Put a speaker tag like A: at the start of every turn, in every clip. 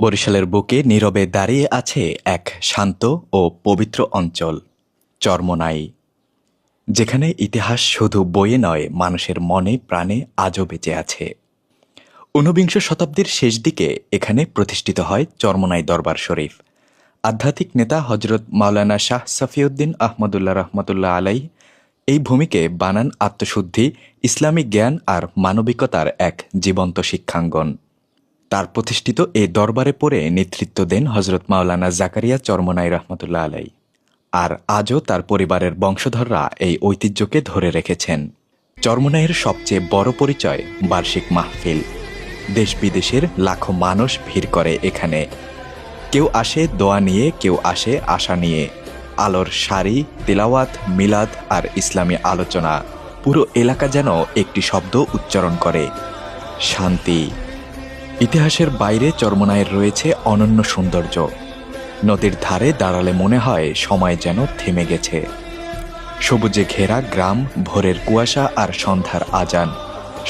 A: বরিশালের বুকে নীরবে দাঁড়িয়ে আছে এক শান্ত ও পবিত্র অঞ্চল, চরমোনাই, যেখানে ইতিহাস শুধু বইয়ে নয়, মানুষের মনে প্রাণে আজও বেঁচে আছে। ঊনবিংশ শতাব্দীর শেষ দিকে এখানে প্রতিষ্ঠিত হয় চরমোনাই দরবার শরীফ। আধ্যাত্মিক নেতা হজরত মাওলানা শাহ সফিউদ্দিন আহমদুল্লাহ রহমতুল্লাহ আলাই এই ভূমিকে বানান আত্মশুদ্ধি, ইসলামিক জ্ঞান আর মানবিকতার এক জীবন্ত শিক্ষাঙ্গন। তার প্রতিষ্ঠিত এ দরবারে পড়ে নেতৃত্ব দেন হজরত মাওলানা জাকারিয়া চরমোনাই রহমতুল্লাহ আলাই। আর আজও তার পরিবারের বংশধররা এই ঐতিহ্যকে ধরে রেখেছেন। চরমোনাইয়ের সবচেয়ে বড় পরিচয় বার্ষিক মাহফিল। দেশ বিদেশের লাখো মানুষ ভিড় করে এখানে। কেউ আসে দোয়া নিয়ে, কেউ আসে আশা নিয়ে। আলোর সারি, তিলাওয়াত, মিলাদ আর ইসলামী আলোচনা, পুরো এলাকা যেন একটি শব্দ উচ্চারণ করে, শান্তি। ইতিহাসের বাইরে চরমোনাইয়ের রয়েছে অনন্য সৌন্দর্য। নদীর ধারে দাঁড়ালে মনে হয় সময় যেন থেমে গেছে। সবুজে ঘেরা গ্রাম, ভোরের কুয়াশা আর সন্ধ্যার আজান,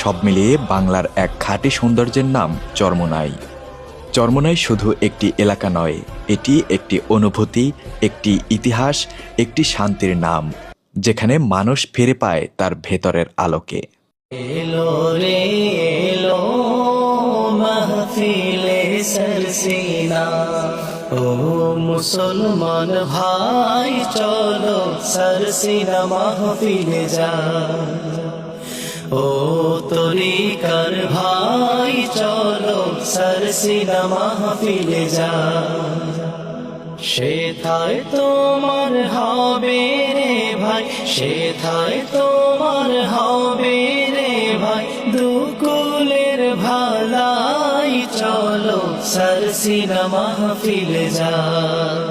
A: সব মিলিয়ে বাংলার এক খাঁটি সৌন্দর্যের নাম চরমোনাই। চরমোনাই শুধু একটি এলাকা নয়, এটি একটি অনুভূতি, একটি ইতিহাস, একটি শান্তির নাম, যেখানে মানুষ ফিরে পায় তার ভেতরের আলোকে।
B: এলো রে এলো মাহফিলে সরসিনা, ও মুসলমান ভাই চলো সরসিনা মাহফিলে যাই। ও তরিকার ভাই চলো সরসিনা মাহফিলে যাই। সেথায় তোমার হবে রে ভাই, সেথায় তোমার হবে রে ভাই, দুকুলের ভালাই চলো সরসিনা মাহফিলে যাই।